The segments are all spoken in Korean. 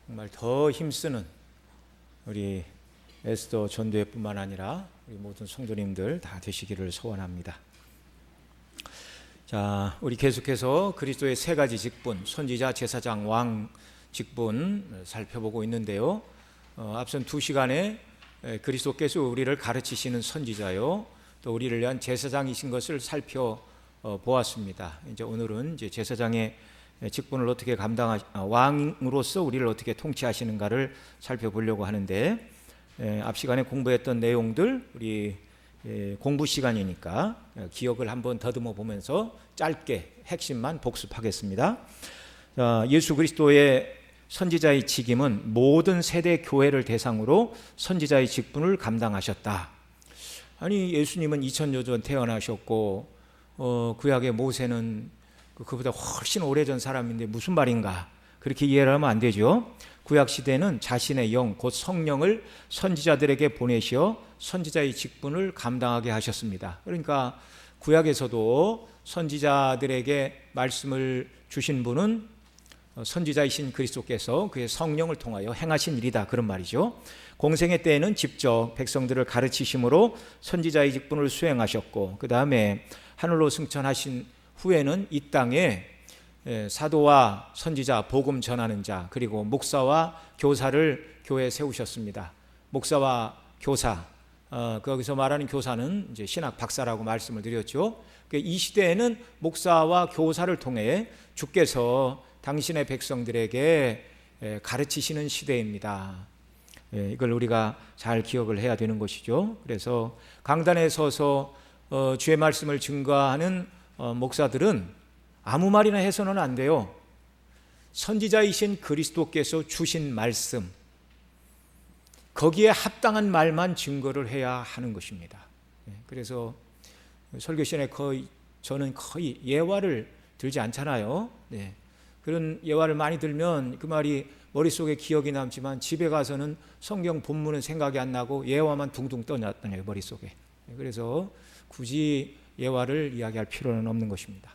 정말 더 힘쓰는 우리 에스더 전도회뿐만 아니라 우리 모든 성도님들 다 되시기를 소원합니다. 자, 우리 계속해서 그리스도의 세 가지 직분, 선지자, 제사장, 왕 직분 살펴보고 있는데요. 앞선 2시간에 그리스도께서 우리를 가르치시는 선지자요, 또 우리를 위한 제사장이신 것을 살펴보았습니다. 이제 오늘은 이제 제사장의 직분을 어떻게 왕으로서 우리를 어떻게 통치하시는가를 살펴보려고 하는데, 앞 시간에 공부했던 내용들 우리 공부 시간이니까 기억을 한번 더듬어 보면서 짧게 핵심만 복습하겠습니다. 예수 그리스도의 선지자의 직임은 모든 세대 교회를 대상으로 선지자의 직분을 감당하셨다. 아니, 예수님은 2000년 전 태어나셨고 구약의 모세는 그보다 훨씬 오래전 사람인데 무슨 말인가, 그렇게 이해를 하면 안 되죠. 구약시대는 자신의 영, 곧 성령을 선지자들에게 보내시어 선지자의 직분을 감당하게 하셨습니다. 그러니까 구약에서도 선지자들에게 말씀을 주신 분은 선지자이신 그리스도께서 그의 성령을 통하여 행하신 일이다, 그런 말이죠. 공생의 때에는 직접 백성들을 가르치심으로 선지자의 직분을 수행하셨고, 그 다음에 하늘로 승천하신 후에는 이 땅에 사도와 선지자, 복음 전하는 자, 그리고 목사와 교사를 교회에 세우셨습니다. 목사와 교사, 거기서 말하는 교사는 이제 신학 박사라고 말씀을 드렸죠. 이 시대에는 목사와 교사를 통해 주께서 당신의 백성들에게 가르치시는 시대입니다. 이걸 우리가 잘 기억을 해야 되는 것이죠. 그래서 강단에 서서 주의 말씀을 증거하는 목사들은 아무 말이나 해서는 안 돼요. 선지자이신 그리스도께서 주신 말씀, 거기에 합당한 말만 증거를 해야 하는 것입니다. 그래서 설교 시간에 저는 거의 예화를 들지 않잖아요. 그런 예화를 많이 들면 그 말이 머릿속에 기억이 남지만 집에 가서는 성경 본문은 생각이 안 나고 예화만 둥둥 떠났다네요, 머릿속에. 그래서 굳이 예화를 이야기할 필요는 없는 것입니다.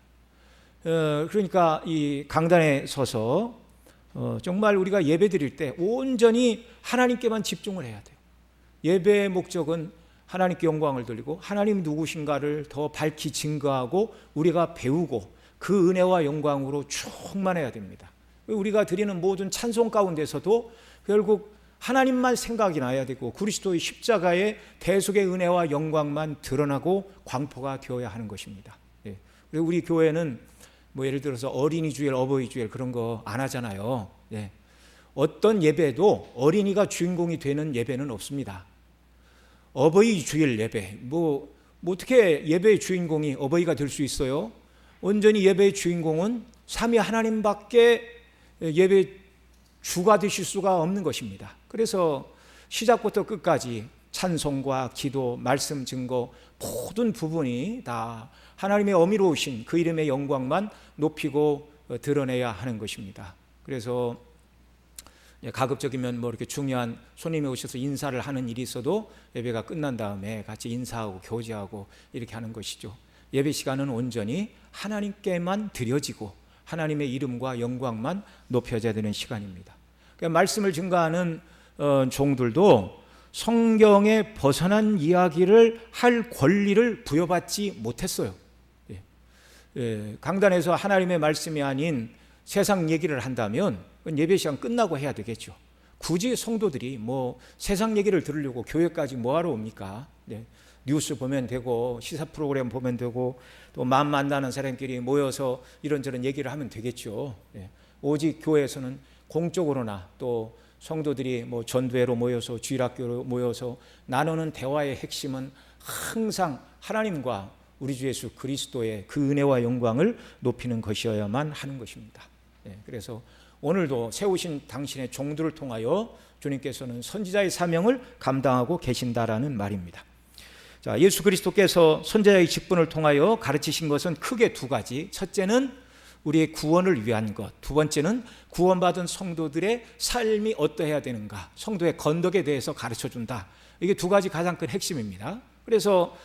그러니까 이 강단에 서서 정말 우리가 예배 드릴 때 온전히 하나님께만 집중을 해야 돼요. 예배의 목적은 하나님께 영광을 돌리고 하나님 누구신가를 더 밝히 증거하고 우리가 배우고 그 은혜와 영광으로 충만해야 됩니다. 우리가 드리는 모든 찬송 가운데서도 결국 하나님만 생각이 나야 되고 그리스도의 십자가의 대속의 은혜와 영광만 드러나고 광포가 되어야 하는 것입니다. 그리고 우리 교회는 뭐 예를 들어서 어린이 주일, 어버이 주일 그런 거 안 하잖아요. 어떤 예배도 어린이가 주인공이 되는 예배는 없습니다. 어버이 주일 예배, 뭐 어떻게 예배의 주인공이 어버이가 될 수 있어요? 온전히 예배의 주인공은 삼위 하나님밖에 예배 주가 되실 수가 없는 것입니다. 그래서 시작부터 끝까지 찬송과 기도, 말씀 증거 모든 부분이 다 하나님의 어미로우신 그 이름의 영광만 높이고 드러내야 하는 것입니다. 그래서 가급적이면 뭐 이렇게 중요한 손님이 오셔서 인사를 하는 일이 있어도 예배가 끝난 다음에 같이 인사하고 교제하고 이렇게 하는 것이죠. 예배 시간은 온전히 하나님께만 드려지고 하나님의 이름과 영광만 높여져야 되는 시간입니다. 그러니까 말씀을 증거하는 종들도 성경에 벗어난 이야기를 할 권리를 부여받지 못했어요. 강단에서 하나님의 말씀이 아닌 세상 얘기를 한다면 예배 시간 끝나고 해야 되겠죠. 굳이 성도들이 뭐 세상 얘기를 들으려고 교회까지 뭐하러 옵니까? 뉴스 보면 되고 시사 프로그램 보면 되고 또 마음 만나는 사람끼리 모여서 이런저런 얘기를 하면 되겠죠. 오직 교회에서는 공적으로나 또 성도들이 뭐 전도회로 모여서 주일학교로 모여서 나누는 대화의 핵심은 항상 하나님과 우리 주 예수 그리스도의 그 은혜와 영광을 높이는 것이어야만 하는 것입니다. 그래서 오늘도 세우신 당신의 종들을 통하여 주님께서는 선지자의 사명을 감당하고 계신다라는 말입니다. 자, 예수 그리스도께서 선지자의 직분을 통하여 가르치신 것은 크게 두 가지. 첫째는 우리의 구원을 위한 것, 두 번째는 구원받은 성도들의 삶이 어떠해야 되는가, 성도의 건덕에 대해서 가르쳐준다. 이게 두 가지 가장 큰 핵심입니다. 그래서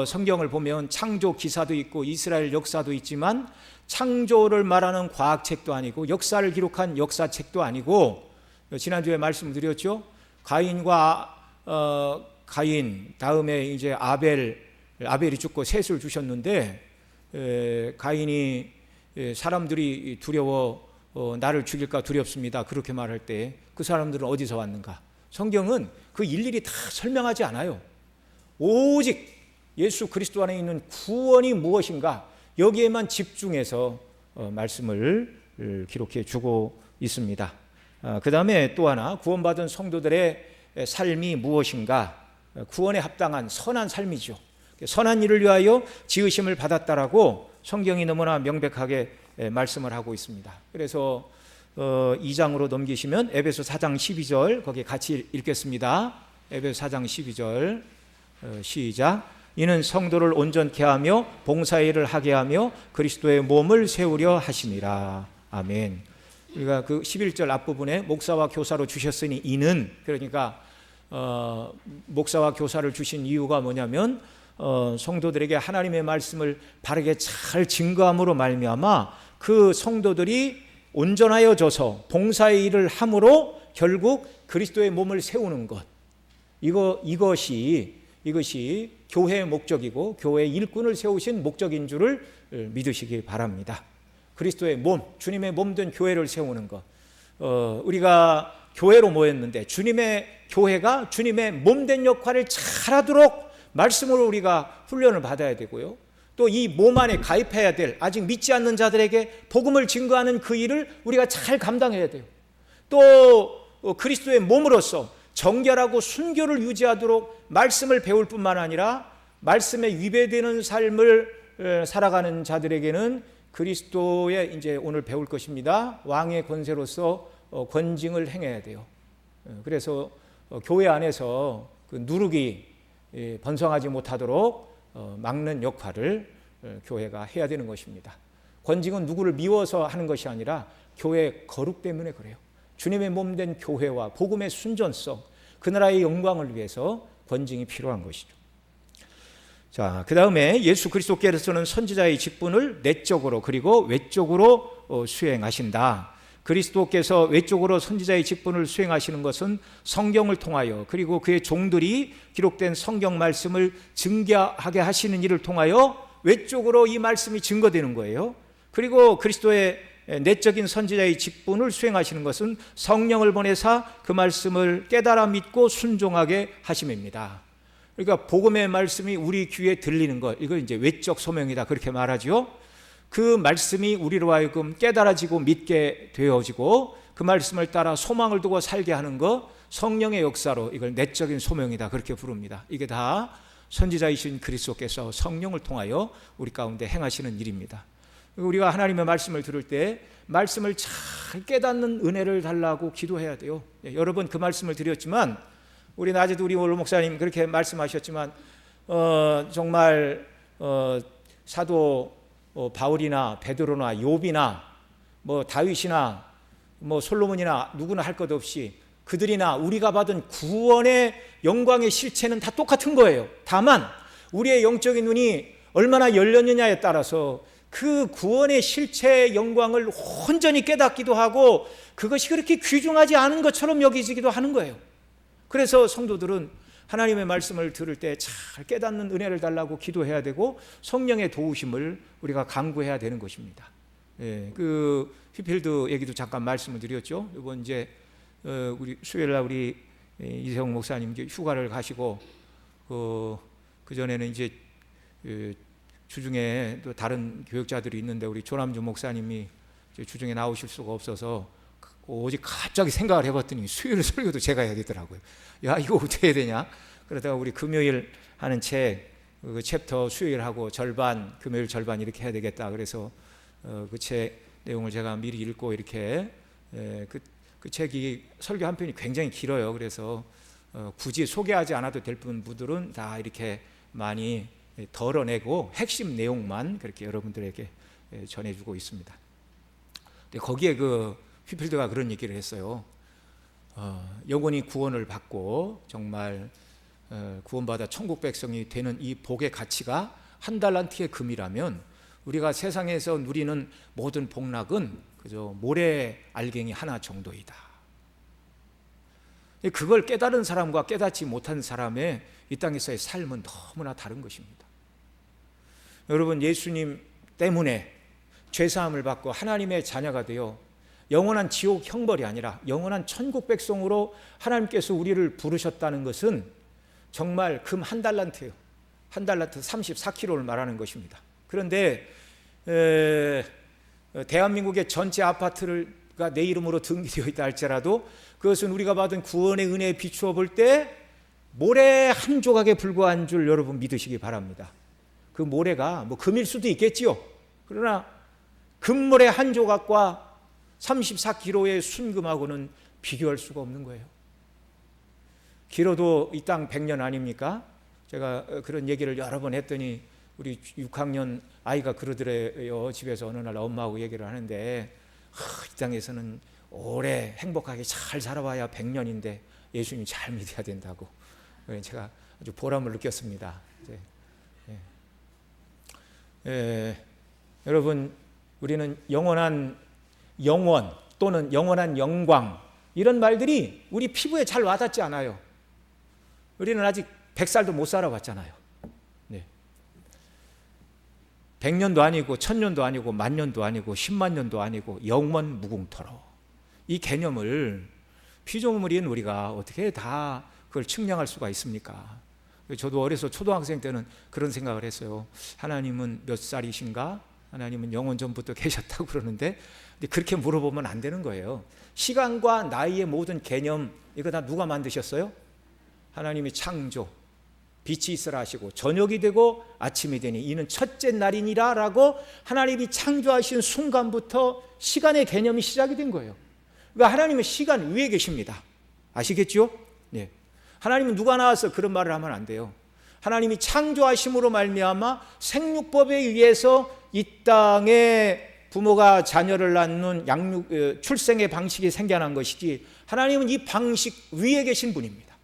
성경을 보면 창조 기사도 있고 이스라엘 역사도 있지만 창조를 말하는 과학책도 아니고 역사를 기록한 역사책도 아니고 지난주에 말씀드렸죠. 가인 다음에 이제 아벨이 죽고 셋을 주셨는데 가인이 사람들이 두려워 나를 죽일까 두렵습니다 그렇게 말할 때 그 사람들은 어디서 왔는가? 성경은 그 일일이 다 설명하지 않아요. 오직 예수 그리스도 안에 있는 구원이 무엇인가 여기에만 집중해서 말씀을 기록해 주고 있습니다. 그 다음에 또 하나 구원받은 성도들의 삶이 무엇인가? 구원에 합당한 선한 삶이죠. 선한 일을 위하여 지으심을 받았다라고 성경이 너무나 명백하게 말씀을 하고 있습니다. 그래서 2장으로 넘기시면 에베소 4장 12절 거기 같이 읽겠습니다. 에베소 4장 12절 시작. 이는 성도를 온전케 하며 봉사의 일을 하게 하며 그리스도의 몸을 세우려 하심이라. 아멘. 우리가 그 11절 앞부분에 목사와 교사로 주셨으니 이는, 그러니까 목사와 교사를 주신 이유가 뭐냐면 성도들에게 하나님의 말씀을 바르게 잘 증거함으로 말미암아 그 성도들이 온전하여져서 봉사의 일을 함으로 결국 그리스도의 몸을 세우는 것, 이것이 교회의 목적이고 교회의 일꾼을 세우신 목적인 줄을 믿으시기 바랍니다. 그리스도의 몸, 주님의 몸된 교회를 세우는 것. 우리가 교회로 모였는데 주님의 교회가 주님의 몸된 역할을 잘하도록 말씀으로 우리가 훈련을 받아야 되고요. 또 이 몸 안에 가입해야 될 아직 믿지 않는 자들에게 복음을 증거하는 그 일을 우리가 잘 감당해야 돼요. 또 그리스도의 몸으로서 정결하고 순교를 유지하도록 말씀을 배울 뿐만 아니라 말씀에 위배되는 삶을 살아가는 자들에게는 그리스도의 이제 오늘 배울 것입니다. 왕의 권세로서 권징을 행해야 돼요. 그래서 교회 안에서 그 누룩이 번성하지 못하도록 막는 역할을 교회가 해야 되는 것입니다. 권징은 누구를 미워서 하는 것이 아니라 교회의 거룩 때문에 그래요. 주님의 몸된 교회와 복음의 순전성, 그 나라의 영광을 위해서 권징이 필요한 것이죠. 자, 그 다음에 예수 그리스도께서는 선지자의 직분을 내적으로 그리고 외적으로 수행하신다. 그리스도께서 외적으로 선지자의 직분을 수행하시는 것은 성경을 통하여 그리고 그의 종들이 기록된 성경 말씀을 증거하게 하시는 일을 통하여 외적으로 이 말씀이 증거되는 거예요. 그리고 그리스도의 내적인 선지자의 직분을 수행하시는 것은 성령을 보내사 그 말씀을 깨달아 믿고 순종하게 하심입니다. 그러니까 복음의 말씀이 우리 귀에 들리는 것, 이걸 이제 외적 소명이다 그렇게 말하죠. 그 말씀이 우리로 하여금 깨달아지고 믿게 되어지고 그 말씀을 따라 소망을 두고 살게 하는 것, 성령의 역사로 이걸 내적인 소명이다 그렇게 부릅니다. 이게 다 선지자이신 그리스도께서 성령을 통하여 우리 가운데 행하시는 일입니다. 우리가 하나님의 말씀을 들을 때 말씀을 잘 깨닫는 은혜를 달라고 기도해야 돼요. 여러 번 그 말씀을 드렸지만 우리 낮에도 우리 올 목사님 그렇게 말씀하셨지만 정말 사도 바울이나 베드로나 욥이나 뭐 다윗이나 뭐 솔로몬이나 누구나 할 것 없이 그들이나 우리가 받은 구원의 영광의 실체는 다 똑같은 거예요. 다만 우리의 영적인 눈이 얼마나 열렸느냐에 따라서 그 구원의 실체의 영광을 온전히 깨닫기도 하고 그것이 그렇게 귀중하지 않은 것처럼 여기지기도 하는 거예요. 그래서 성도들은 하나님의 말씀을 들을 때 잘 깨닫는 은혜를 달라고 기도해야 되고 성령의 도우심을 우리가 간구해야 되는 것입니다. 그 휘필드 얘기도 잠깐 말씀을 드렸죠. 이번 이제 우리 수요일날 우리 이세영 목사님 휴가를 가시고 그 전에는 이제 주중에 또 다른 교역자들이 있는데 우리 조남주 목사님이 주중에 나오실 수가 없어서 오직 갑자기 생각을 해봤더니 수요일 설교도 제가 해야 되더라고요. 야, 이거 어떻게 해야 되냐? 그러다가 우리 금요일 하는 그 챕터 수요일 하고 절반, 금요일 절반 이렇게 해야 되겠다. 그래서 그 책 내용을 제가 미리 읽고 이렇게 그 책이 설교 한 편이 굉장히 길어요. 그래서 굳이 소개하지 않아도 될 분들은 다 이렇게 많이 덜어내고 핵심 내용만 그렇게 여러분들에게 전해주고 있습니다. 근데 거기에 그 휘필드가 그런 얘기를 했어요. 영혼이 구원을 받고 정말 구원받아 천국 백성이 되는 이 복의 가치가 한 달란트의 금이라면 우리가 세상에서 누리는 모든 복락은 그저 모래 알갱이 하나 정도이다. 그걸 깨달은 사람과 깨닫지 못한 사람의 이 땅에서의 삶은 너무나 다른 것입니다. 여러분, 예수님 때문에 죄사함을 받고 하나님의 자녀가 되어 영원한 지옥 형벌이 아니라 영원한 천국 백성으로 하나님께서 우리를 부르셨다는 것은 정말 금 한 달란트예요. 한 달란트 34kg를 말하는 것입니다. 그런데 대한민국의 전체 아파트가 내 이름으로 등기되어 있다 할지라도 그것은 우리가 받은 구원의 은혜에 비추어 볼 때 모래 한 조각에 불과한 줄 여러분 믿으시기 바랍니다. 그 모래가 뭐 금일 수도 있겠지요. 그러나 금모래 한 조각과 34kg의 순금하고는 비교할 수가 없는 거예요. 길어도 이 땅 100년 아닙니까? 제가 그런 얘기를 여러 번 했더니 우리 6학년 아이가 그러더래요. 집에서 어느 날 엄마하고 얘기를 하는데 이 땅에서는 오래 행복하게 잘 살아봐야 100년인데 예수님 잘 믿어야 된다고. 제가 아주 보람을 느꼈습니다. 여러분, 우리는 영원한 영원 또는 영원한 영광 이런 말들이 우리 피부에 잘 와닿지 않아요. 우리는 아직 100살도 못 살아봤잖아요. 100년도 아니고 1000년도 아니고 10,000년도 아니고 10만 년도 아니고 영원 무궁토로 이 개념을 피조물인 우리가 어떻게 다 그걸 측량할 수가 있습니까? 저도 어려서 초등학생 때는 그런 생각을 했어요. 하나님은 몇 살이신가? 하나님은 영원 전부터 계셨다고 그러는데 그렇게 물어보면 안 되는 거예요. 시간과 나이의 모든 개념 이거 다 누가 만드셨어요? 하나님이 창조, 빛이 있으라 하시고 저녁이 되고 아침이 되니 이는 첫째 날이니라 라고 하나님이 창조하신 순간부터 시간의 개념이 시작이 된 거예요. 그러니까 하나님은 시간 위에 계십니다. 아시겠죠? 네. 하나님은 누가 나와서 그런 말을 하면 안 돼요. 하나님이 창조하심으로 말미암아 생육법에 의해서 이 땅에 부모가 자녀를 낳는 출생의 방식이 생겨난 것이지 하나님은 이 방식 위에 계신 분입니다.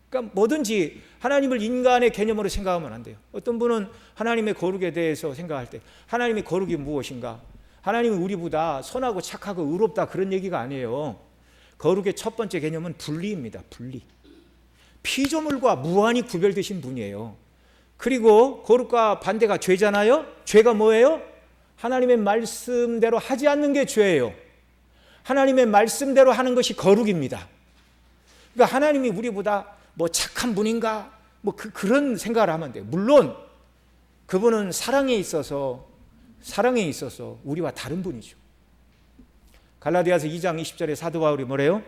그러니까 뭐든지 하나님을 인간의 개념으로 생각하면 안 돼요. 어떤 분은 하나님의 거룩에 대해서 생각할 때 하나님의 거룩이 무엇인가? 하나님은 우리보다 선하고 착하고 의롭다 그런 얘기가 아니에요. 거룩의 첫 번째 개념은 분리입니다. 분리. 피조물과 무한히 구별되신 분이에요. 그리고 거룩과 반대가 죄잖아요. 죄가 뭐예요? 하나님의 말씀대로 하지 않는 게 죄예요. 하나님의 말씀대로 하는 것이 거룩입니다. 그러니까 하나님이 우리보다 뭐 착한 분인가? 뭐 그런 생각을 하면 돼요. 물론 그분은 사랑에 있어서 우리와 다른 분이죠. 갈라디아서 2장 20절에 사도 바울이 뭐래요?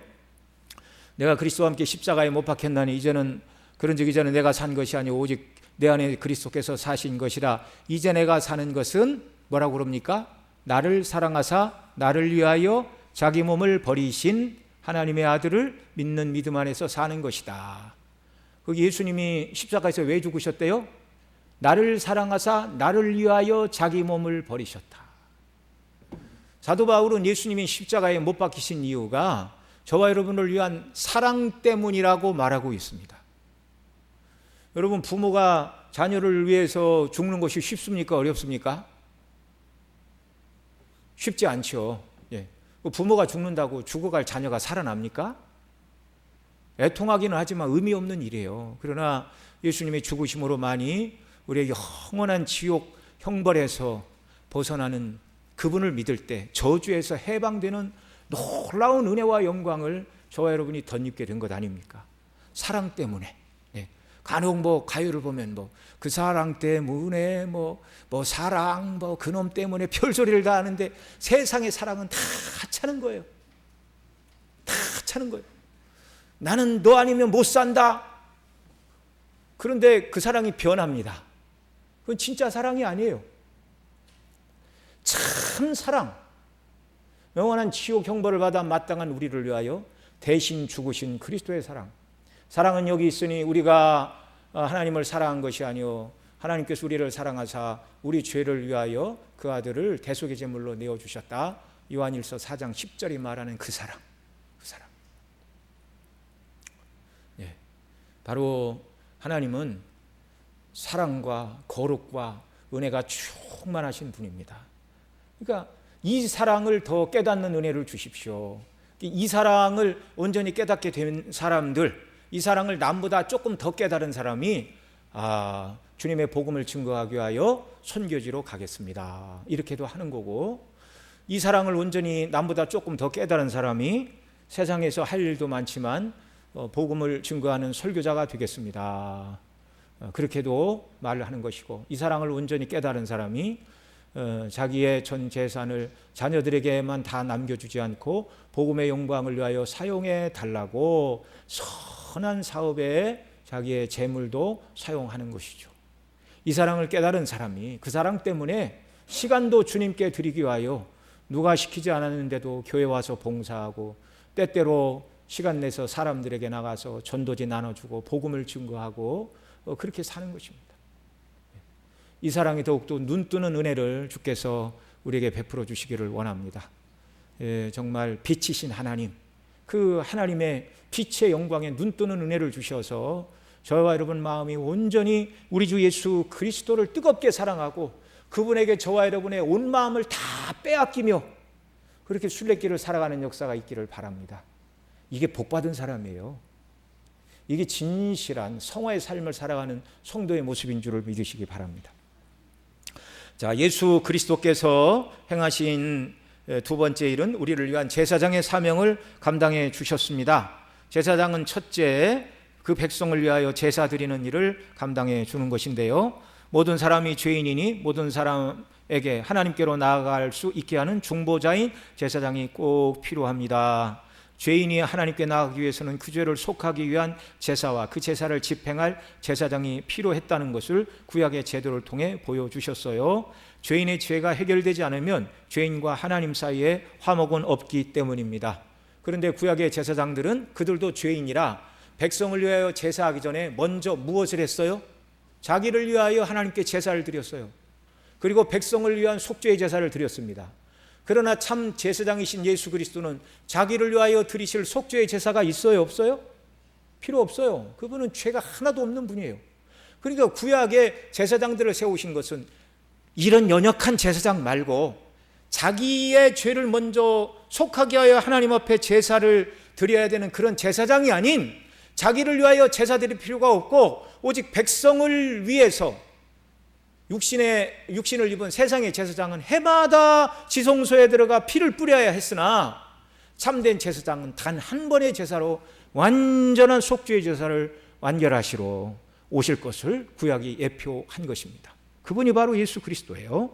내가 그리스도와 함께 십자가에 못 박혔나니 이제는 그런즉 이제는 내가 산 것이 아니오 오직 내 안에 그리스도께서 사신 것이라. 이제 내가 사는 것은 뭐라고 그럽니까? 나를 사랑하사 나를 위하여 자기 몸을 버리신 하나님의 아들을 믿는 믿음 안에서 사는 것이다. 그 예수님이 십자가에서 왜 죽으셨대요? 나를 사랑하사 나를 위하여 자기 몸을 버리셨다. 사도 바울은 예수님이 십자가에 못 박히신 이유가 저와 여러분을 위한 사랑 때문이라고 말하고 있습니다. 여러분, 부모가 자녀를 위해서 죽는 것이 쉽습니까? 어렵습니까? 쉽지 않죠. 부모가 죽는다고 죽어갈 자녀가 살아납니까? 애통하기는 하지만 의미 없는 일이에요. 그러나 예수님의 죽으심으로만이 우리의 영원한 지옥 형벌에서 벗어나는 그분을 믿을 때 저주에서 해방되는 놀라운 은혜와 영광을 저와 여러분이 덧입게 된 것 아닙니까? 사랑 때문에. 간혹 뭐 가요를 보면 뭐 그 사랑 때문에 뭐 사랑 뭐 그놈 때문에 별소리를 다 하는데 세상의 사랑은 다 하찮은 거예요. 다 하찮은 거예요. 나는 너 아니면 못 산다. 그런데 그 사랑이 변합니다. 그건 진짜 사랑이 아니에요. 참 사랑, 영원한 지옥 형벌을 받아 마땅한 우리를 위하여 대신 죽으신 그리스도의 사랑. 사랑은 여기 있으니 우리가 하나님을 사랑한 것이 아니요 하나님께서 우리를 사랑하사 우리 죄를 위하여 그 아들을 대속의 제물로 내어주셨다. 요한일서 4장 10절이 말하는 그 사랑. 바로 하나님은 사랑과 거룩과 은혜가 충만하신 분입니다. 그러니까 이 사랑을 더 깨닫는 은혜를 주십시오. 이 사랑을 온전히 깨닫게 된 사람들, 이 사랑을 남보다 조금 더 깨달은 사람이 주님의 복음을 증거하기 위하여 선교지로 가겠습니다, 이렇게도 하는 거고, 이 사랑을 온전히 남보다 조금 더 깨달은 사람이 세상에서 할 일도 많지만 복음을 증거하는 설교자가 되겠습니다, 그렇게도 말을 하는 것이고, 이 사랑을 온전히 깨달은 사람이 자기의 전 재산을 자녀들에게만 다 남겨주지 않고 복음의 영광을 위하여 사용해 달라고 선한 사업에 자기의 재물도 사용하는 것이죠. 이 사랑을 깨달은 사람이 그 사랑 때문에 시간도 주님께 드리기 위하여 누가 시키지 않았는데도 교회 와서 봉사하고, 때때로 시간 내서 사람들에게 나가서 전도지 나눠주고 복음을 증거하고 그렇게 사는 것입니다. 이 사랑이 더욱더 눈뜨는 은혜를 주께서 우리에게 베풀어 주시기를 원합니다. 정말 빛이신 하나님, 그 하나님의 빛의 영광에 눈뜨는 은혜를 주셔서 저와 여러분 마음이 온전히 우리 주 예수 그리스도를 뜨겁게 사랑하고 그분에게 저와 여러분의 온 마음을 다 빼앗기며 그렇게 순례길을 살아가는 역사가 있기를 바랍니다. 이게 복받은 사람이에요. 이게 진실한 성화의 삶을 살아가는 성도의 모습인 줄을 믿으시기 바랍니다. 자, 예수 그리스도께서 행하신 두 번째 일은 우리를 위한 제사장의 사명을 감당해 주셨습니다. 제사장은 첫째, 그 백성을 위하여 제사 드리는 일을 감당해 주는 것인데요, 모든 사람이 죄인이니 모든 사람에게 하나님께로 나아갈 수 있게 하는 중보자인 제사장이 꼭 필요합니다. 죄인이 하나님께 나아가기 위해서는 그 죄를 속하기 위한 제사와 그 제사를 집행할 제사장이 필요했다는 것을 구약의 제도를 통해 보여주셨어요. 죄인의 죄가 해결되지 않으면 죄인과 하나님 사이에 화목은 없기 때문입니다. 그런데 구약의 제사장들은 그들도 죄인이라 백성을 위하여 제사하기 전에 먼저 무엇을 했어요? 자기를 위하여 하나님께 제사를 드렸어요. 그리고 백성을 위한 속죄의 제사를 드렸습니다. 그러나 참 제사장이신 예수 그리스도는 자기를 위하여 드리실 속죄의 제사가 있어요, 없어요? 필요 없어요. 그분은 죄가 하나도 없는 분이에요. 그러니까 구약의 제사장들을 세우신 것은 이런 연약한 제사장 말고 자기의 죄를 먼저 속하게 하여 하나님 앞에 제사를 드려야 되는 그런 제사장이 아닌, 자기를 위하여 제사 드릴 필요가 없고 오직 백성을 위해서 육신을 입은 세상의 제사장은 해마다 지성소에 들어가 피를 뿌려야 했으나 참된 제사장은 단 한 번의 제사로 완전한 속죄의 제사를 완결하시러 오실 것을 구약이 예표한 것입니다. 그분이 바로 예수 그리스도예요.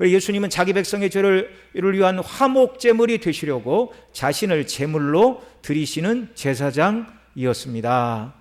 예수님은 자기 백성의 죄를 위한 화목 제물이 되시려고 자신을 제물로 드리시는 제사장이었습니다.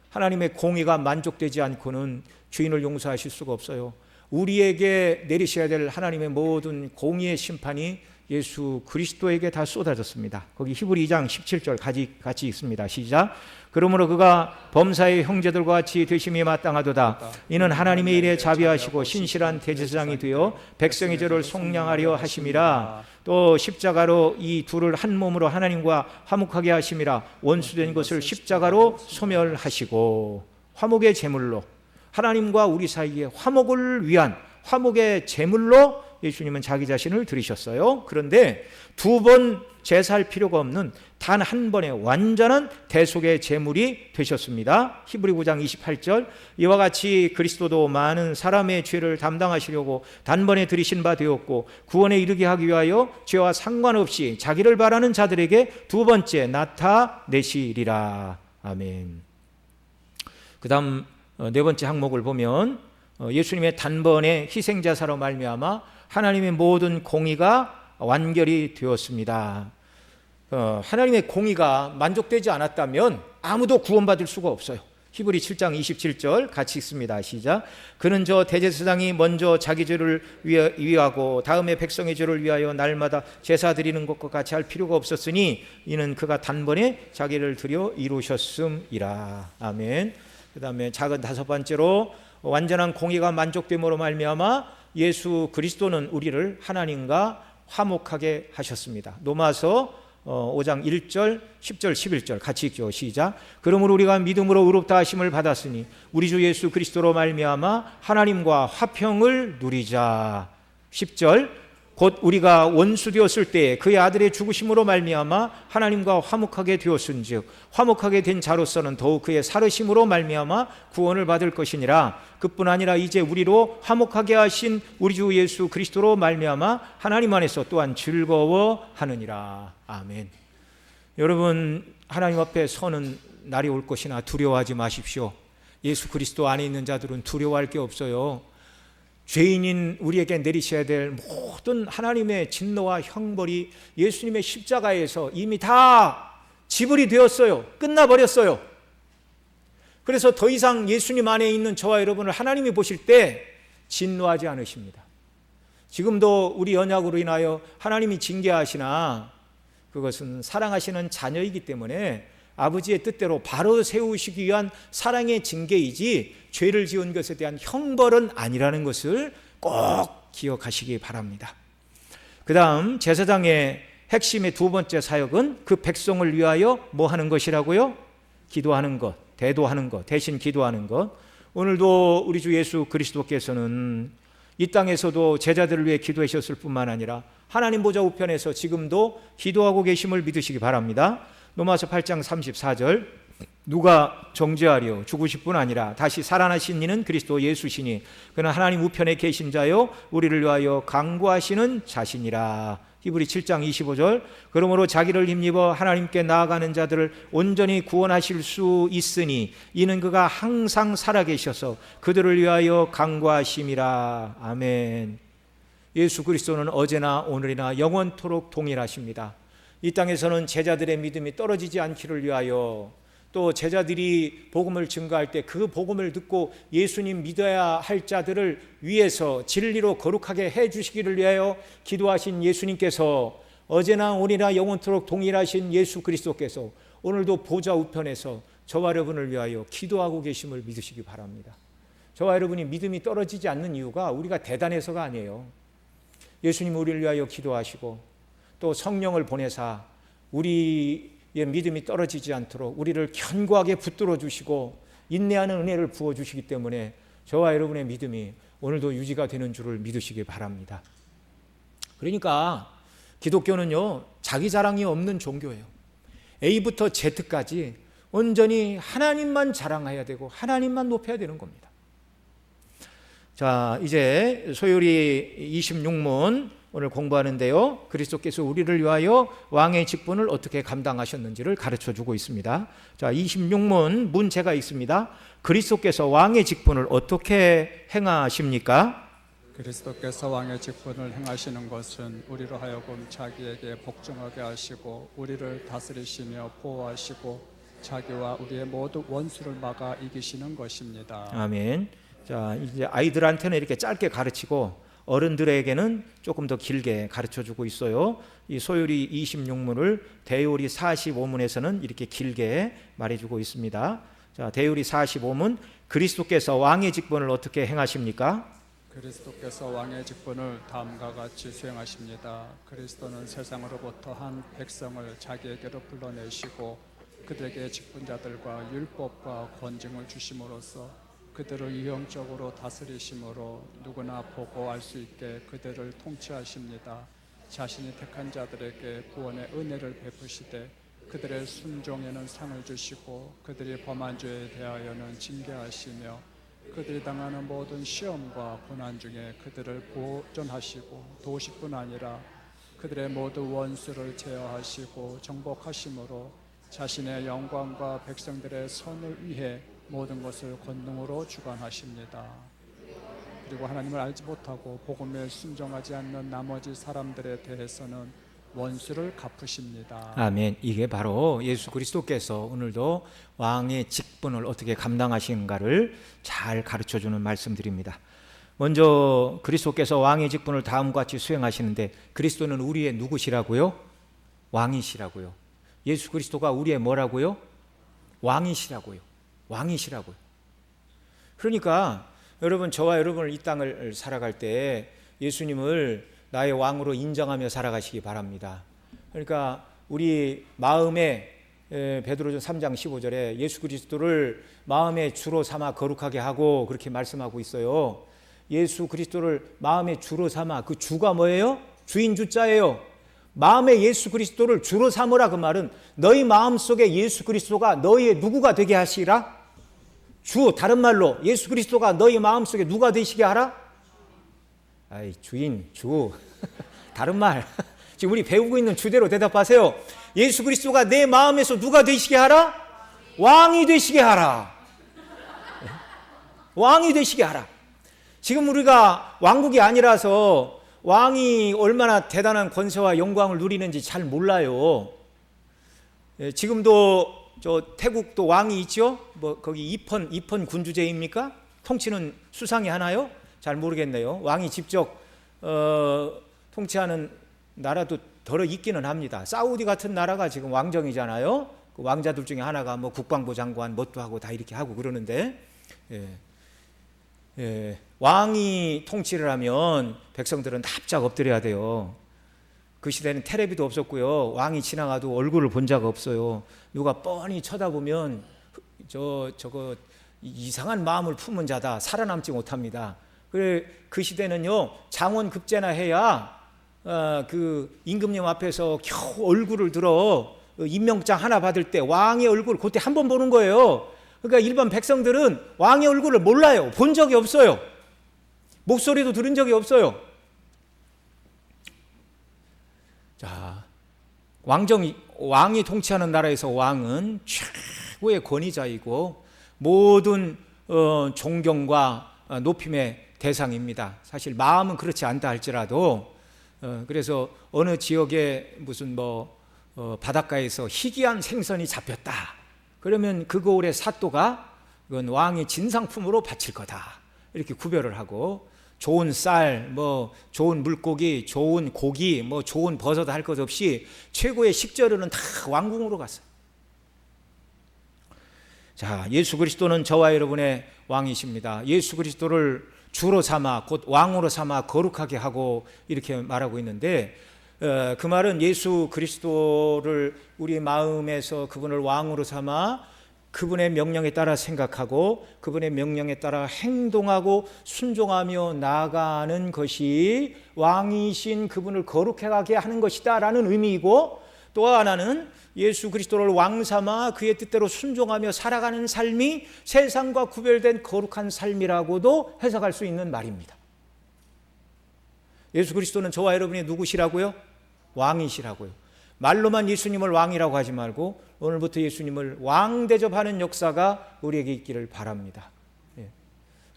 하나님의 공의가 만족되지 않고는 죄인을 용서하실 수가 없어요. 우리에게 내리셔야 될 하나님의 모든 공의의 심판이 예수 그리스도에게 다 쏟아졌습니다. 거기 히브리 2장 17절 같이 읽습니다. 시작. 그러므로 그가 범사의 형제들과 같이 되심이 마땅하도다. 이는 하나님의 일에 자비하시고 신실한 대제사장이 되어 백성의 죄를 속량하려 하심이라. 또 십자가로 이 둘을 한 몸으로 하나님과 화목하게 하심이라. 원수된 것을 십자가로 소멸하시고, 화목의 제물로 하나님과 우리 사이에 화목을 위한 화목의 제물로 예수님은 자기 자신을 드리셨어요. 그런데 두 번 제사할 필요가 없는 단 한 번의 완전한 대속의 제물이 되셨습니다. 히브리 9장 28절, 이와 같이 그리스도도 많은 사람의 죄를 담당하시려고 단번에 드리신 바 되었고 구원에 이르게 하기 위하여 죄와 상관없이 자기를 바라는 자들에게 두 번째 나타내시리라. 아멘. 그 다음 네 번째 항목을 보면 예수님의 단번에 희생자사로 말미암아 하나님의 모든 공의가 완결이 되었습니다. 하나님의 공의가 만족되지 않았다면 아무도 구원받을 수가 없어요. 히브리 7장 27절 같이 읽습니다. 시작. 그는 저 대제사장이 먼저 자기 죄를 위하고 다음에 백성의 죄를 위하여 날마다 제사 드리는 것과 같이 할 필요가 없었으니 이는 그가 단번에 자기를 드려 이루셨음이라. 아멘. 그 다음에 작은 다섯 번째로 완전한 공의가 만족됨으로 말미암아 예수 그리스도는 우리를 하나님과 화목하게 하셨습니다. 로마서 5장 1절, 10절, 11절 같이 읽죠. 시작. 그러므로 우리가 믿음으로 의롭다 하심을 받았으니 우리 주 예수 그리스도로 말미암아 하나님과 화평을 누리자. 10절. 곧 우리가 원수 되었을 때 그의 아들의 죽으심으로 말미암아 하나님과 화목하게 되었은즉 화목하게 된 자로서는 더욱 그의 살으심으로 말미암아 구원을 받을 것이니라. 그뿐 아니라 이제 우리로 화목하게 하신 우리 주 예수 그리스도로 말미암아 하나님 안에서 또한 즐거워하느니라. 아멘. 여러분, 하나님 앞에 서는 날이 올 것이나 두려워하지 마십시오. 예수 그리스도 안에 있는 자들은 두려워할 게 없어요. 죄인인 우리에게 내리셔야 될 모든 하나님의 진노와 형벌이 예수님의 십자가에서 이미 다 지불이 되었어요. 끝나버렸어요. 그래서 더 이상 예수님 안에 있는 저와 여러분을 하나님이 보실 때 진노하지 않으십니다. 지금도 우리 언약으로 인하여 하나님이 징계하시나 그것은 사랑하시는 자녀이기 때문에 아버지의 뜻대로 바로 세우시기 위한 사랑의 징계이지 죄를 지은 것에 대한 형벌은 아니라는 것을 꼭 기억하시기 바랍니다. 그 다음 제사장의 핵심의 두 번째 사역은 그 백성을 위하여 뭐 하는 것이라고요? 기도하는 것, 대도하는 것, 대신 기도하는 것. 오늘도 우리 주 예수 그리스도께서는 이 땅에서도 제자들을 위해 기도하셨을 뿐만 아니라 하나님 보좌 우편에서 지금도 기도하고 계심을 믿으시기 바랍니다. 로마서 8장 34절 누가 정죄하리요 죽으실 뿐 아니라 다시 살아나신 이는 그리스도 예수시니 그는 하나님 우편에 계신 자요 우리를 위하여 간구하시는 자시니라. 히브리 7장 25절 그러므로 자기를 힘입어 하나님께 나아가는 자들을 온전히 구원하실 수 있으니 이는 그가 항상 살아계셔서 그들을 위하여 간구하심이라. 아멘. 예수 그리스도는 어제나 오늘이나 영원토록 동일하십니다. 이 땅에서는 제자들의 믿음이 떨어지지 않기를 위하여 또 제자들이 복음을 증거할 때 그 복음을 듣고 예수님 믿어야 할 자들을 위해서 진리로 거룩하게 해 주시기를 위하여 기도하신 예수님께서 어제나 오늘이나 영원토록 동일하신 예수 그리스도께서 오늘도 보좌 우편에서 저와 여러분을 위하여 기도하고 계심을 믿으시기 바랍니다. 저와 여러분이 믿음이 떨어지지 않는 이유가 우리가 대단해서가 아니에요. 예수님 우리를 위하여 기도하시고 또 성령을 보내사 우리의 믿음이 떨어지지 않도록 우리를 견고하게 붙들어 주시고 인내하는 은혜를 부어주시기 때문에 저와 여러분의 믿음이 오늘도 유지가 되는 줄을 믿으시기 바랍니다. 그러니까 기독교는요 자기 자랑이 없는 종교예요. A부터 Z까지 온전히 하나님만 자랑해야 되고 하나님만 높여야 되는 겁니다. 자, 이제 소요리 26문 오늘 공부하는데요. 그리스도께서 우리를 위하여 왕의 직분을 어떻게 감당하셨는지를 가르쳐주고 있습니다. 자, 26문 문제가 있습니다. 그리스도께서 왕의 직분을 어떻게 행하십니까? 그리스도께서 왕의 직분을 행하시는 것은 우리로 하여금 자기에게 복종하게 하시고 우리를 다스리시며 보호하시고 자기와 우리의 모든 원수를 막아 이기시는 것입니다. 아멘. 자, 이제 아이들한테는 이렇게 짧게 가르치고 어른들에게는 조금 더 길게 가르쳐주고 있어요. 이 소요리 26문을 대요리 45문에서는 이렇게 길게 말해주고 있습니다. 자, 대요리 45문 그리스도께서 왕의 직분을 어떻게 행하십니까? 그리스도께서 왕의 직분을 다음과 같이 수행하십니다. 그리스도는 세상으로부터 한 백성을 자기에게로 불러내시고 그들에게 직분자들과 율법과 권징을 주심으로써 그들을 유형적으로 다스리심으로 누구나 보고 알 수 있게 그들을 통치하십니다. 자신이 택한 자들에게 구원의 은혜를 베푸시되 그들의 순종에는 상을 주시고 그들이 범한 죄에 대하여는 징계하시며 그들이 당하는 모든 시험과 고난 중에 그들을 보존하시고 도우실 뿐 아니라 그들의 모든 원수를 제어하시고 정복하심으로 자신의 영광과 백성들의 선을 위해 모든 것을 권능으로 주관하십니다. 그리고 하나님을 알지 못하고 복음에 순종하지 않는 나머지 사람들에 대해서는 원수를 갚으십니다. 아멘. 이게 바로 예수 그리스도께서 오늘도 왕의 직분을 어떻게 감당하시는가를 잘 가르쳐주는 말씀드립니다. 먼저 그리스도께서 왕의 직분을 다음과 같이 수행하시는데 그리스도는 우리의 누구시라고요? 왕이시라고요. 예수 그리스도가 우리의 뭐라고요? 왕이시라고요. 왕이시라고요. 그러니까 여러분 저와 여러분을 이 땅을 살아갈 때 예수님을 나의 왕으로 인정하며 살아가시기 바랍니다. 그러니까 우리 마음에 베드로전 3장 15절에 예수 그리스도를 마음의 주로 삼아 거룩하게 하고 그렇게 말씀하고 있어요. 예수 그리스도를 마음의 주로 삼아 그 주가 뭐예요? 주인 주자예요. 마음에 예수 그리스도를 주로 삼으라. 그 말은 너희 마음속에 예수 그리스도가 너희의 누구가 되게 하시라? 주, 다른 말로 예수 그리스도가 너희 마음속에 누가 되시게 하라? 아이, 주인, 주. 다른 말. 지금 우리 배우고 있는 주대로 대답하세요. 예수 그리스도가 내 마음에서 누가 되시게 하라? 왕이 되시게 하라. 왕이 되시게 하라. 지금 우리가 왕국이 아니라서 왕이 얼마나 대단한 권세와 영광을 누리는지 잘 몰라요. 지금도 저 태국도 왕이 있죠? 뭐 거기 이펀 군주제입니까? 통치는 수상이 하나요? 잘 모르겠네요. 왕이 직접 통치하는 나라도 덜어 있기는 합니다. 사우디 같은 나라가 지금 왕정이잖아요. 그 왕자들 중에 하나가 뭐 국방부 장관 뭣도 하고 다 이렇게 하고 그러는데, 왕이 통치를 하면 백성들은 납작 엎드려야 돼요. 그 시대는 텔레비도 없었고요. 왕이 지나가도 얼굴을 본 적 없어요. 누가 뻔히 쳐다보면 저거 이상한 마음을 품은 자다, 살아남지 못합니다. 그래, 그 시대는요, 장원급제나 해야 그 임금님 앞에서 겨우 얼굴을 들어 임명장 하나 받을 때 왕의 얼굴 그때 한 번 보는 거예요. 그러니까 일반 백성들은 왕의 얼굴을 몰라요. 본 적이 없어요. 목소리도 들은 적이 없어요. 자, 왕이 통치하는 나라에서 왕은 최고의 권위자이고 모든 존경과 높임의 대상입니다. 사실 마음은 그렇지 않다 할지라도, 그래서 어느 지역에 무슨 바닷가에서 희귀한 생선이 잡혔다. 그러면 그 고을의 사또가 그건 왕의 진상품으로 바칠 거다. 이렇게 구별을 하고, 좋은 쌀, 좋은 물고기, 좋은 고기, 좋은 버섯 할 것 없이 최고의 식재료는 다 왕궁으로 갔어요. 자, 예수 그리스도는 저와 여러분의 왕이십니다. 예수 그리스도를 주로 삼아 곧 왕으로 삼아 거룩하게 하고 이렇게 말하고 있는데, 그 말은 예수 그리스도를 우리 마음에서 그분을 왕으로 삼아 그분의 명령에 따라 생각하고 그분의 명령에 따라 행동하고 순종하며 나아가는 것이 왕이신 그분을 거룩하게 하는 것이다 라는 의미이고, 또 하나는 예수 그리스도를 왕 삼아 그의 뜻대로 순종하며 살아가는 삶이 세상과 구별된 거룩한 삶이라고도 해석할 수 있는 말입니다. 예수 그리스도는 저와 여러분이 누구시라고요? 왕이시라고요. 말로만 예수님을 왕이라고 하지 말고 오늘부터 예수님을 왕 대접하는 역사가 우리에게 있기를 바랍니다.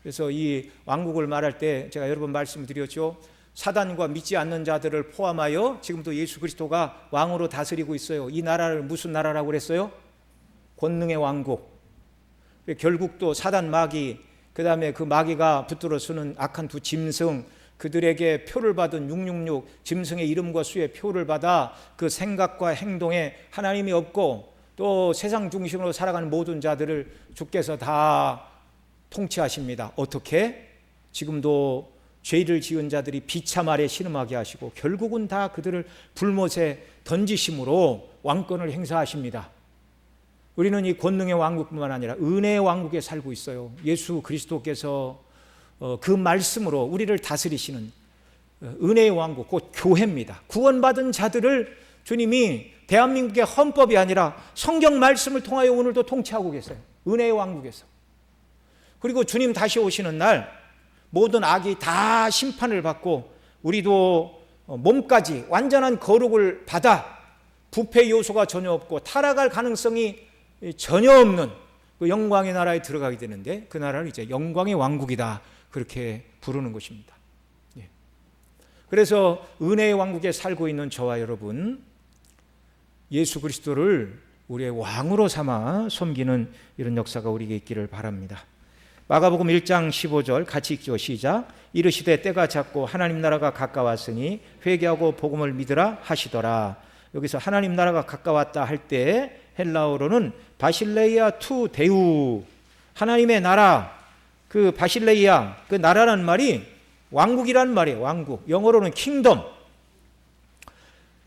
그래서 이 왕국을 말할 때 제가 여러 번 말씀드렸죠. 사단과 믿지 않는 자들을 포함하여 지금도 예수 그리스도가 왕으로 다스리고 있어요. 이 나라를 무슨 나라라고 그랬어요? 권능의 왕국. 결국 또 사단 마귀, 그 다음에 그 마귀가 붙들어 서는 악한 두 짐승, 그들에게 표를 받은 666 짐승의 이름과 수의 표를 받아 그 생각과 행동에 하나님이 없고 또 세상 중심으로 살아가는 모든 자들을 주께서 다 통치하십니다. 어떻게? 지금도 죄를 지은 자들이 비참 아래 신음하게 하시고 결국은 다 그들을 불못에 던지심으로 왕권을 행사하십니다. 우리는 이 권능의 왕국뿐만 아니라 은혜의 왕국에 살고 있어요. 예수 그리스도께서 그 말씀으로 우리를 다스리시는 은혜의 왕국, 곧 교회입니다. 구원받은 자들을 주님이 대한민국의 헌법이 아니라 성경 말씀을 통하여 오늘도 통치하고 계세요. 은혜의 왕국에서. 그리고 주님 다시 오시는 날 모든 악이 다 심판을 받고 우리도 몸까지 완전한 거룩을 받아 부패 요소가 전혀 없고 타락할 가능성이 전혀 없는 그 영광의 나라에 들어가게 되는데, 그 나라를 이제 영광의 왕국이다 그렇게 부르는 것입니다. 그래서 은혜의 왕국에 살고 있는 저와 여러분, 예수 그리스도를 우리의 왕으로 삼아 섬기는 이런 역사가 우리에게 있기를 바랍니다. 마가복음 1장 15절 같이 읽죠. 시작. 이르시되 때가 찼고 하나님 나라가 가까웠으니 회개하고 복음을 믿으라 하시더라. 여기서 하나님 나라가 가까웠다 할 때 헬라어로는 바실레이아 투 데우, 하나님의 나라, 그 바실레이아, 그 나라라는 말이 왕국이라는 말이에요. 왕국. 영어로는 킹덤.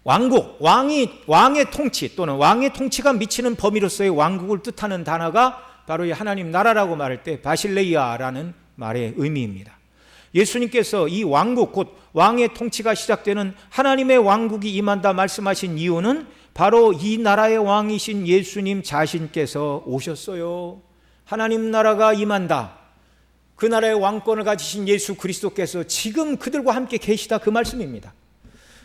왕국, 왕의 통치 또는 왕의 통치가 미치는 범위로서의 왕국을 뜻하는 단어가 바로 이 하나님 나라라고 말할 때 바실레이아라는 말의 의미입니다. 예수님께서 이 왕국, 곧 왕의 통치가 시작되는 하나님의 왕국이 임한다 말씀하신 이유는 바로 이 나라의 왕이신 예수님 자신께서 오셨어요. 하나님 나라가 임한다. 그 나라의 왕권을 가지신 예수 그리스도께서 지금 그들과 함께 계시다, 그 말씀입니다.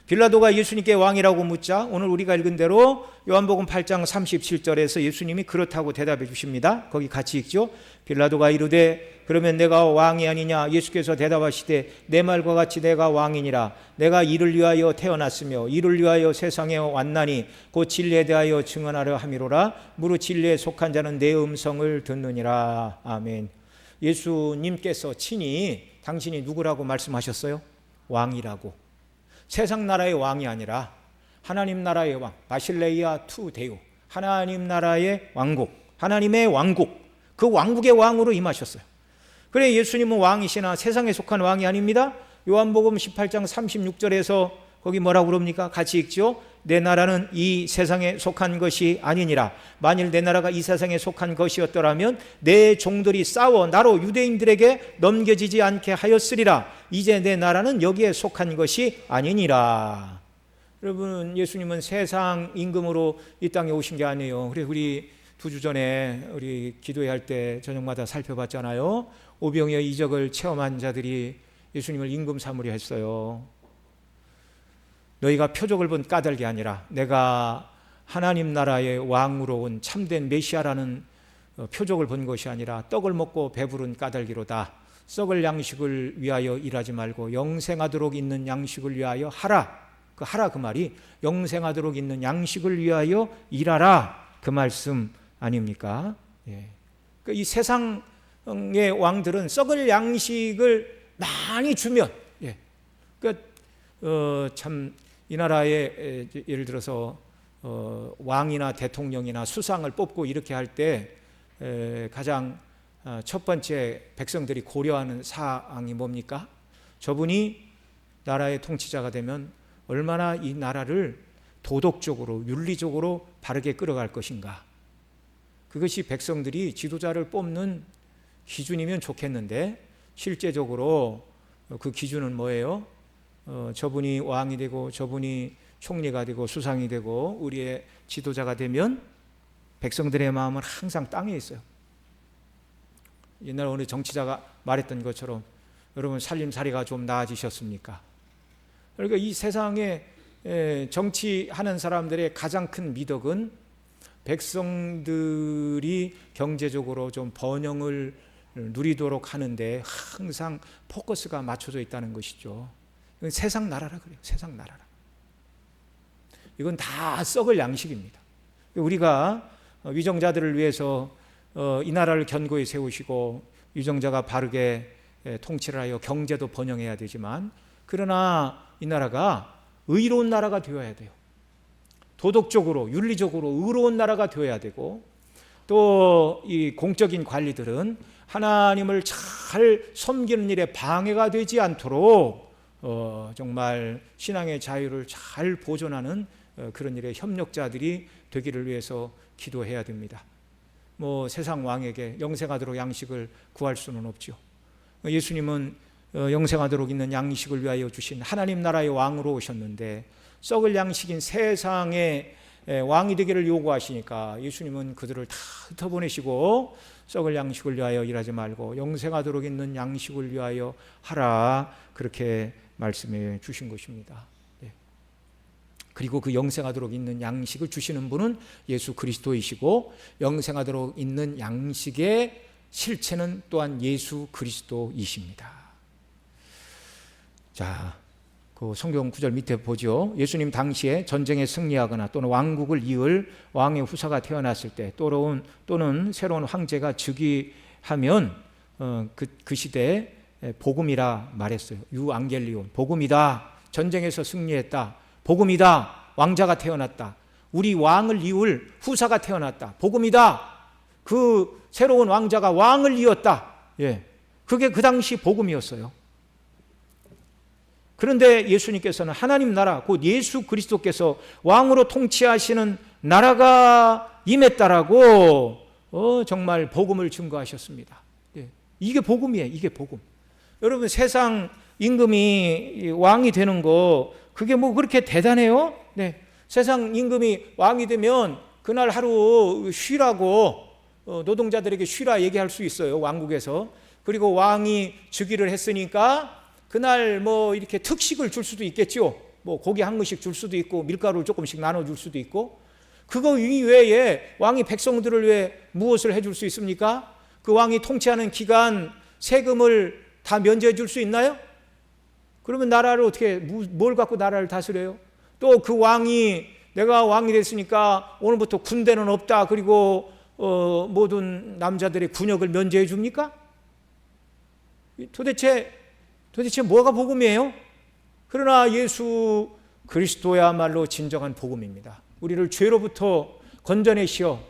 빌라도가 예수님께 왕이라고 묻자 오늘 우리가 읽은 대로 요한복음 8장 37절에서 예수님이 그렇다고 대답해 주십니다. 거기 같이 읽죠. 빌라도가 이르되 그러면 내가 왕이 아니냐? 예수께서 대답하시되 내 말과 같이 내가 왕이니라. 내가 이를 위하여 태어났으며 이를 위하여 세상에 왔나니 곧 진리에 대하여 증언하려 함이로라. 무릇 진리에 속한 자는 내 음성을 듣느니라. 아멘. 예수님께서 친히 당신이 누구라고 말씀하셨어요? 왕이라고. 세상 나라의 왕이 아니라 하나님 나라의 왕, 바실레이아 투 데오, 하나님 나라의 왕국, 하나님의 왕국, 그 왕국의 왕으로 임하셨어요. 그래, 예수님은 왕이시나 세상에 속한 왕이 아닙니다. 요한복음 18장 36절에서 거기 뭐라고 그럽니까? 같이 읽죠. 내 나라는 이 세상에 속한 것이 아니니라. 만일 내 나라가 이 세상에 속한 것이었더라면 내 종들이 싸워 나로 유대인들에게 넘겨지지 않게 하였으리라. 이제 내 나라는 여기에 속한 것이 아니니라. 여러분, 예수님은 세상 임금으로 이 땅에 오신 게 아니에요. 그래, 우리 2주 전에 우리 기도회할 때 저녁마다 살펴봤잖아요. 오병이어 이적을 체험한 자들이 예수님을 임금 삼으려 했어요. 너희가 표적을 본 까닭이 아니라 내가 하나님 나라의 왕으로 온 참된 메시아라는 표적을 본 것이 아니라 떡을 먹고 배부른 까닭이로다. 썩을 양식을 위하여 일하지 말고 영생하도록 있는 양식을 위하여 하라. 그 하라 그 말이 영생하도록 있는 양식을 위하여 일하라, 그 말씀 아닙니까? 예. 이 세상의 왕들은 썩을 양식을 많이 주면, 예. 참 이 나라에 예를 들어서 왕이나 대통령이나 수상을 뽑고 이렇게 할 때 가장 첫 번째 백성들이 고려하는 사항이 뭡니까? 저분이 나라의 통치자가 되면 얼마나 이 나라를 도덕적으로 윤리적으로 바르게 끌어갈 것인가. 그것이 백성들이 지도자를 뽑는 기준이면 좋겠는데 실제적으로 그 기준은 뭐예요? 저분이 왕이 되고 저분이 총리가 되고 수상이 되고 우리의 지도자가 되면 백성들의 마음은 항상 땅에 있어요. 옛날 어느 정치자가 말했던 것처럼 여러분 살림살이가 좀 나아지셨습니까? 그러니까 이 세상에 정치하는 사람들의 가장 큰 미덕은 백성들이 경제적으로 좀 번영을 누리도록 하는데 항상 포커스가 맞춰져 있다는 것이죠. 이건 세상 나라라 그래요. 세상 나라라. 이건 다 썩을 양식입니다. 우리가 위정자들을 위해서 이 나라를 견고히 세우시고 위정자가 바르게 통치를 하여 경제도 번영해야 되지만, 그러나 이 나라가 의로운 나라가 되어야 돼요. 도덕적으로 윤리적으로 의로운 나라가 되어야 되고, 또 이 공적인 관리들은 하나님을 잘 섬기는 일에 방해가 되지 않도록 정말 신앙의 자유를 잘 보존하는 그런 일에 협력자들이 되기를 위해서 기도해야 됩니다. 뭐 세상 왕에게 영생하도록 양식을 구할 수는 없죠. 예수님은 영생하도록 있는 양식을 위하여 주신 하나님 나라의 왕으로 오셨는데 썩을 양식인 세상의 왕이 되기를 요구하시니까 예수님은 그들을 다 흩어보내시고 썩을 양식을 위하여 일하지 말고 영생하도록 있는 양식을 위하여 하라, 그렇게 말씀해 주신 것입니다. 그리고 그 영생하도록 있는 양식을 주시는 분은 예수 그리스도이시고 영생하도록 있는 양식의 실체는 또한 예수 그리스도이십니다. 자, 그 성경 구절 밑에 보죠. 예수님 당시에 전쟁에 승리하거나 또는 왕국을 이을 왕의 후사가 태어났을 때 또는 새로운 황제가 즉위하면 그 시대에 복음이라 말했어요. 유앙겔리온, 복음이다. 전쟁에서 승리했다. 복음이다. 왕자가 태어났다. 우리 왕을 이을 후사가 태어났다. 복음이다. 그 새로운 왕자가 왕을 이었다. 예, 그게 그 당시 복음이었어요. 그런데 예수님께서는 하나님 나라, 곧 예수 그리스도께서 왕으로 통치하시는 나라가 임했다라고 정말 복음을 증거하셨습니다. 예, 이게 복음이에요. 이게 복음. 여러분 세상 임금이 왕이 되는 거 그게 뭐 그렇게 대단해요? 네. 세상 임금이 왕이 되면 그날 하루 쉬라고 노동자들에게 쉬라 얘기할 수 있어요. 왕국에서. 그리고 왕이 즉위를 했으니까 그날 뭐 이렇게 특식을 줄 수도 있겠죠. 뭐 고기 한 그릇씩 줄 수도 있고 밀가루를 조금씩 나눠줄 수도 있고. 그거 이외에 왕이 백성들을 위해 무엇을 해줄 수 있습니까? 그 왕이 통치하는 기간 세금을 다 면제해 줄 수 있나요? 그러면 나라를 어떻게 뭘 갖고 나라를 다스려요? 또 그 왕이 내가 왕이 됐으니까 오늘부터 군대는 없다. 그리고 모든 남자들의 군역을 면제해 줍니까? 도대체 뭐가 복음이에요? 그러나 예수 그리스도야말로 진정한 복음입니다. 우리를 죄로부터 건져내시어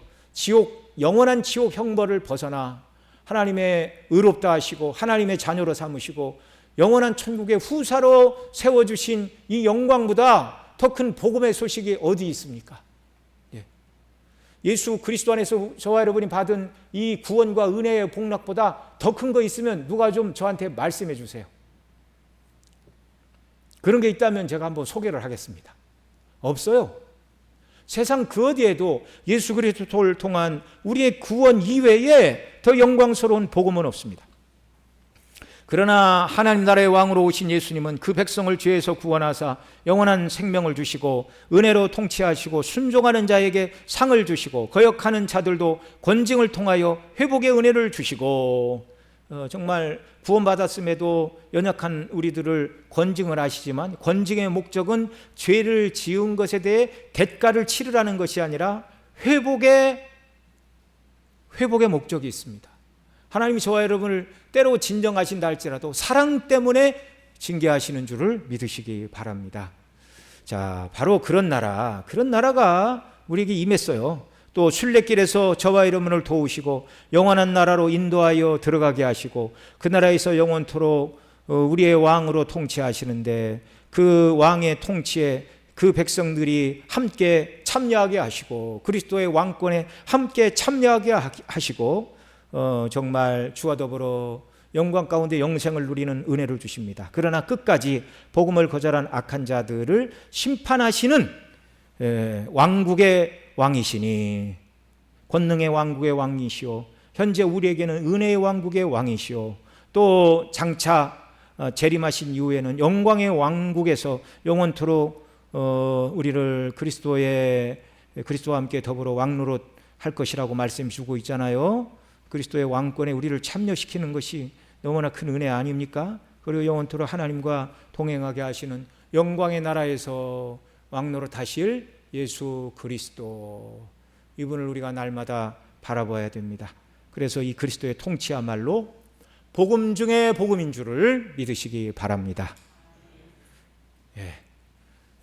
영원한 지옥 형벌을 벗어나 하나님의 의롭다 하시고 하나님의 자녀로 삼으시고 영원한 천국의 후사로 세워주신 이 영광보다 더 큰 복음의 소식이 어디 있습니까? 예수 그리스도 안에서 저와 여러분이 받은 이 구원과 은혜의 복락보다 더 큰 거 있으면 누가 좀 저한테 말씀해 주세요. 그런 게 있다면 제가 한번 소개를 하겠습니다. 없어요. 세상 그 어디에도 예수 그리스도를 통한 우리의 구원 이외에 더 영광스러운 복음은 없습니다. 그러나 하나님 나라의 왕으로 오신 예수님은 그 백성을 죄에서 구원하사 영원한 생명을 주시고 은혜로 통치하시고 순종하는 자에게 상을 주시고 거역하는 자들도 권징을 통하여 회복의 은혜를 주시고 정말 구원받았음에도 연약한 우리들을 권징을 하시지만 권징의 목적은 죄를 지은 것에 대해 대가를 치르라는 것이 아니라 회복의 목적이 있습니다. 하나님이 저와 여러분을 때로 진정하신다 할지라도 사랑 때문에 징계하시는 줄을 믿으시기 바랍니다. 자, 바로 그런 나라가 우리에게 임했어요. 또 순례길에서 저와 여러분을 도우시고 영원한 나라로 인도하여 들어가게 하시고 그 나라에서 영원토록 우리의 왕으로 통치하시는데 그 왕의 통치에 그 백성들이 함께 참여하게 하시고 그리스도의 왕권에 함께 참여하게 하시고 정말 주와 더불어 영광 가운데 영생을 누리는 은혜를 주십니다. 그러나 끝까지 복음을 거절한 악한 자들을 심판하시는 왕국의 왕이시니 권능의 왕국의 왕이시오 현재 우리에게는 은혜의 왕국의 왕이시오 또 장차 재림하신 이후에는 영광의 왕국에서 영원토록 우리를 그리스도와 함께 더불어 왕노릇 할 것이라고 말씀 주고 있잖아요. 그리스도의 왕권에 우리를 참여시키는 것이 너무나 큰 은혜 아닙니까? 그리고 영원토록 하나님과 동행하게 하시는 영광의 나라에서 왕노릇 하실 예수 그리스도 이분을 우리가 날마다 바라봐야 됩니다. 그래서 이 그리스도의 통치야말로 복음 중에 복음인 줄을 믿으시기 바랍니다.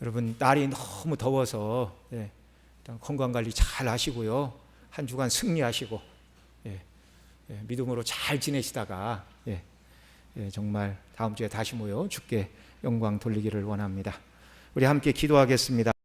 여러분 날이 너무 더워서 일단 건강관리 잘 하시고요. 한 주간 승리하시고 믿음으로 잘 지내시다가 정말 다음 주에 다시 모여 주께 영광 돌리기를 원합니다. 우리 함께 기도하겠습니다.